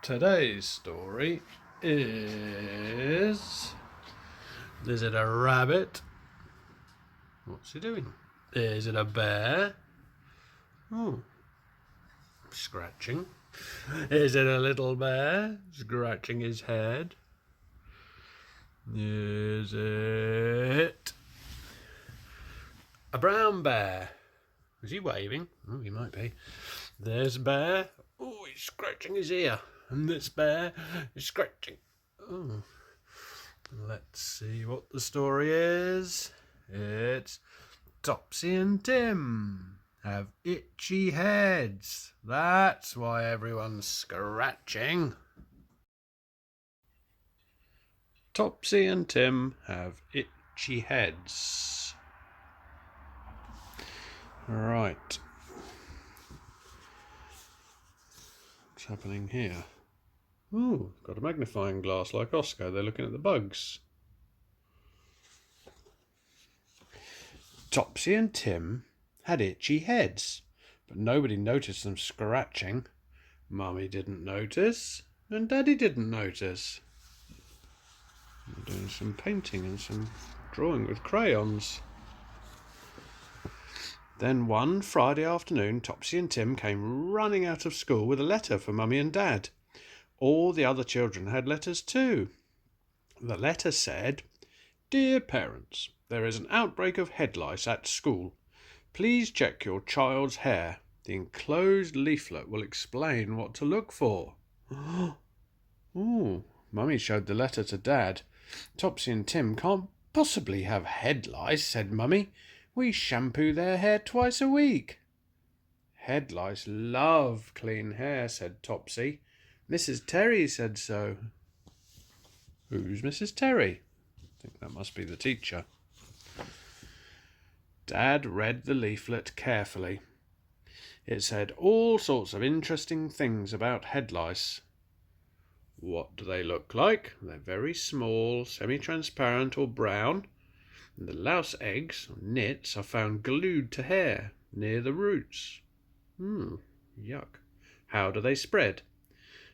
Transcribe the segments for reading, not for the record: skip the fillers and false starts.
Today's story is it a rabbit? What's he doing? Is it a bear? Oh, scratching. Is it a little bear scratching his head? Is it a brown bear? Is he waving? Oh, he might be. There's a bear. Oh, he's scratching his ear. And this bear is scratching. Oh. Let's see what the story is. It's Topsy and Tim have itchy heads. That's why everyone's scratching. Topsy and Tim have itchy heads. Right. What's happening here? Ooh, got a magnifying glass like Oscar. They're looking at the bugs. Topsy and Tim had itchy heads, but nobody noticed them scratching. Mummy didn't notice, and Daddy didn't notice. They're doing some painting and some drawing with crayons. Then one Friday afternoon, Topsy and Tim came running out of school with a letter for Mummy and Dad. All the other children had letters too. The letter said, "Dear parents, there is an outbreak of head lice at school. Please check your child's hair. The enclosed leaflet will explain what to look for." Oh, Mummy showed the letter to Dad. "Topsy and Tim can't possibly have head lice," said Mummy. "We shampoo their hair twice a week." "Head lice love clean hair," said Topsy. "Mrs. Terry said so." Who's Mrs. Terry? I think that must be the teacher. Dad read the leaflet carefully. It said all sorts of interesting things about head lice. What do they look like? They're very small, semi-transparent or brown. And the louse eggs, or nits, are found glued to hair near the roots. Yuck. How do they spread?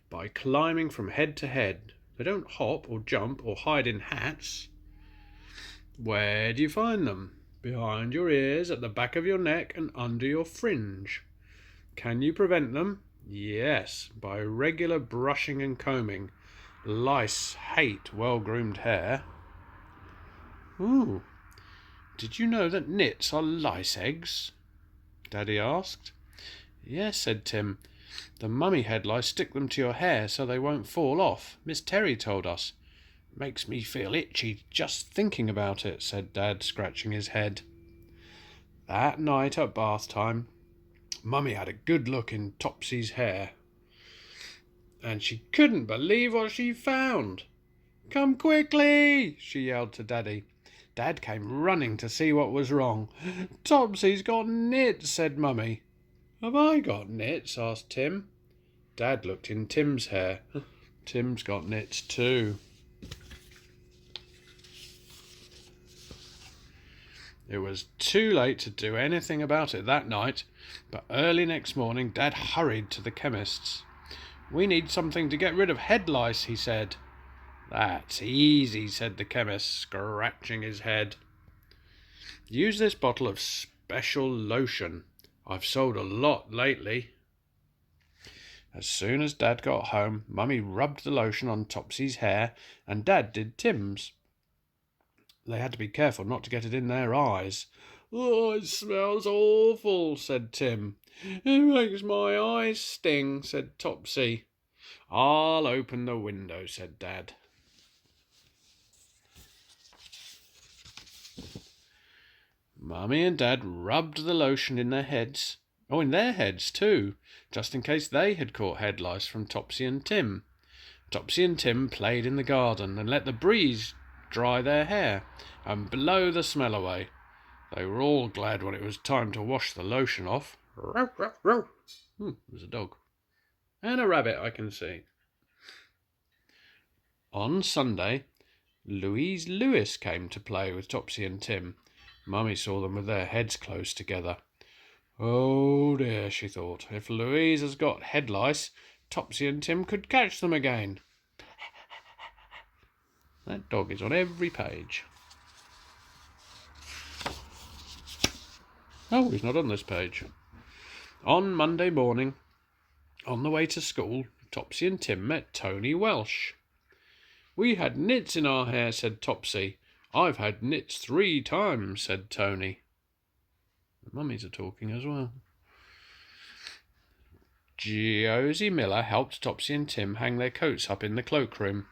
By climbing from head to head. They don't hop or jump or hide in hats. Where do you find them? Behind your ears, at the back of your neck, and under your fringe. Can you prevent them? Yes, by regular brushing and combing. Lice hate well-groomed hair. Ooh. Did you know that nits are lice eggs? Daddy asked. Yes, said Tim. The mummy head lice stick them to your hair so they won't fall off. Miss Terry told us. Makes me feel itchy just thinking about it, said Dad, scratching his head. That night at bath time, Mummy had a good look in Topsy's hair, and she couldn't believe what she found. Come quickly, she yelled to Daddy. Dad came running to see what was wrong. Topsy's got nits, said Mummy. Have I got nits? Asked Tim. Dad looked in Tim's hair. Tim's got nits too. It was too late to do anything about it that night, but early next morning Dad hurried to the chemist's. We need something to get rid of head lice, he said. That's easy, said the chemist, scratching his head. Use this bottle of special lotion. I've sold a lot lately. As soon as Dad got home, Mummy rubbed the lotion on Topsy's hair, and Dad did Tim's. They had to be careful not to get it in their eyes. Oh, it smells awful, said Tim. It makes my eyes sting, said Topsy. I'll open the window, said Dad. Mummy and Dad rubbed the lotion in their heads. Oh, in their heads too, just in case they had caught head lice from Topsy and Tim. Topsy and Tim played in the garden and let the breeze dry their hair and blow the smell away. They were all glad when it was time to wash the lotion off. Row, row, row. There's a dog. And a rabbit, I can see. On Sunday, Louise Lewis came to play with Topsy and Tim. Mummy saw them with their heads close together. Oh dear, she thought, if Louise has got head lice, Topsy and Tim could catch them again. That dog is on every page. Oh, he's not on this page. On Monday morning, on the way to school, Topsy and Tim met Tony Welsh. "We had nits in our hair," said Topsy. "I've had nits 3 times," said Tony. The mummies are talking as well. Josie Miller helped Topsy and Tim hang their coats up in the cloakroom.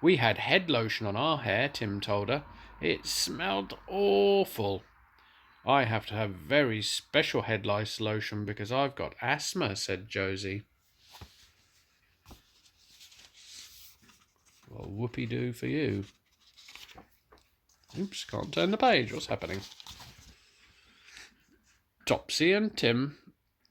"We had head lotion on our hair," Tim told her. "It smelled awful." "I have to have very special head lice lotion because I've got asthma," said Josie. Well, whoopee-doo for you. Oops, can't turn the page. What's happening? Topsy and Tim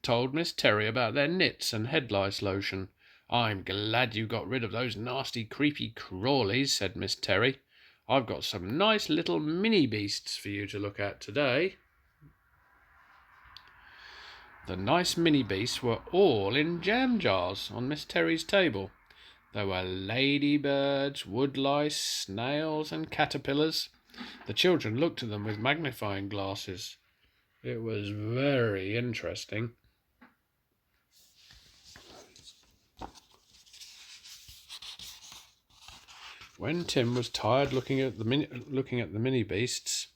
told Miss Terry about their nits and head lice lotion. "I'm glad you got rid of those nasty creepy crawlies," said Miss Terry. "I've got some nice little mini beasts for you to look at today." The nice mini beasts were all in jam jars on Miss Terry's table. There were ladybirds, woodlice, snails and caterpillars. The children looked at them with magnifying glasses. It was very interesting. When Tim was tired looking at the mini beasts,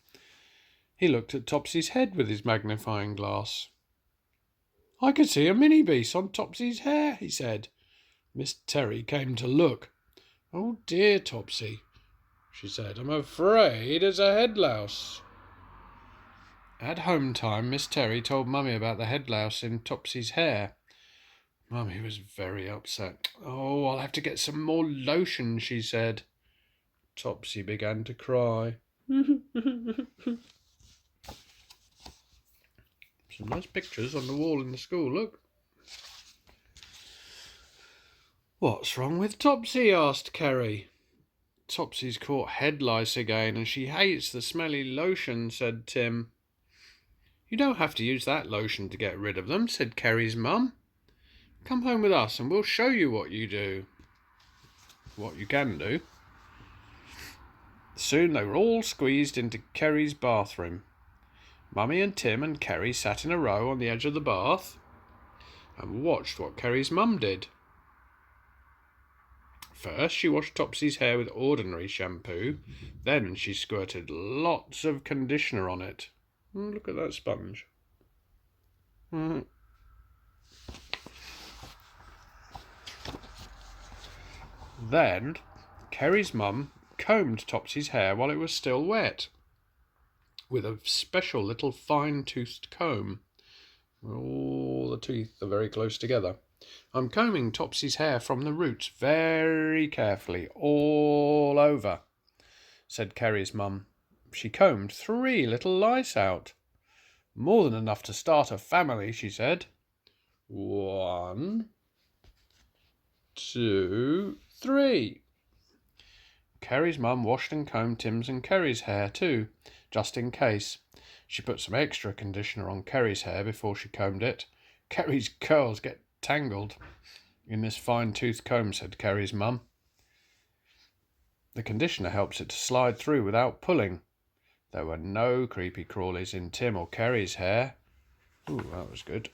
he looked at Topsy's head with his magnifying glass. "I could see a mini beast on Topsy's hair," he said. Miss Terry came to look. "Oh dear, Topsy," she said, "I'm afraid it's a head louse." At home time, Miss Terry told Mummy about the head louse in Topsy's hair. Mummy was very upset. "Oh, I'll have to get some more lotion," she said. Topsy began to cry. Some nice pictures on the wall in the school, look. "What's wrong with Topsy?" asked Kerry. "Topsy's caught head lice again and she hates the smelly lotion," said Tim. "You don't have to use that lotion to get rid of them," said Kerry's mum. "Come home with us and we'll show you what you can do. Soon they were all squeezed into Kerry's bathroom. Mummy and Tim and Kerry sat in a row on the edge of the bath and watched what Kerry's mum did. First, she washed Topsy's hair with ordinary shampoo. Then she squirted lots of conditioner on it. Look at that sponge. Then, Kerry's mum combed Topsy's hair while it was still wet with a special little fine-toothed comb. All the teeth are very close together. "I'm combing Topsy's hair from the roots very carefully, all over," said Kerry's mum. She combed 3 little lice out. "More than enough to start a family," she said. 1, 2, 3. Kerry's mum washed and combed Tim's and Kerry's hair too, just in case. She put some extra conditioner on Kerry's hair before she combed it. "Kerry's curls get tangled in this fine-toothed comb," said Kerry's mum. "The conditioner helps it to slide through without pulling." There were no creepy crawlies in Tim or Kerry's hair. Ooh, that was good.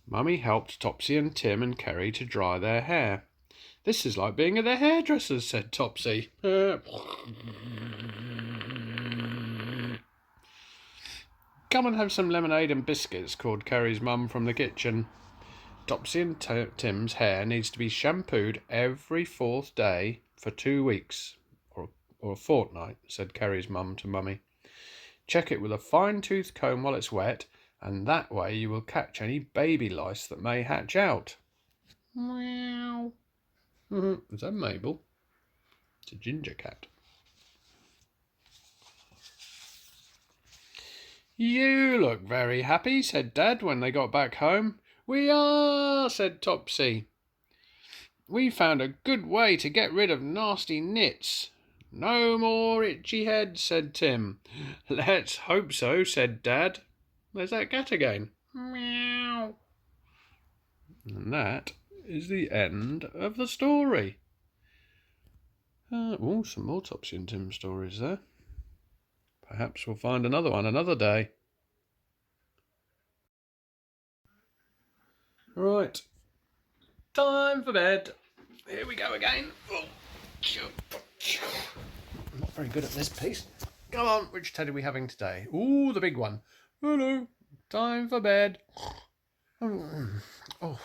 Mummy helped Topsy and Tim and Kerry to dry their hair. "This is like being at the hairdresser's," said Topsy. "Come and have some lemonade and biscuits," called Kerry's mum from the kitchen. "Topsy and Tim's hair needs to be shampooed every 4th day for 2 weeks, or a fortnight," said Kerry's mum to Mummy. "Check it with a fine-tooth comb while it's wet, and that way you will catch any baby lice that may hatch out." Meow. Is that Mabel? It's a ginger cat. "You look very happy," said Dad when they got back home. "We are," said Topsy. "We found a good way to get rid of nasty nits." "No more itchy heads," said Tim. "Let's hope so," said Dad. There's that cat again. Meow. And that is the end of the story. Oh, some more Topsy and Tim stories there. Perhaps we'll find another one another day. Right, time for bed. Here we go again. I'm not very good at this piece. Come on, which teddy are we having today? Ooh, the big one. Hello, time for bed. Oh.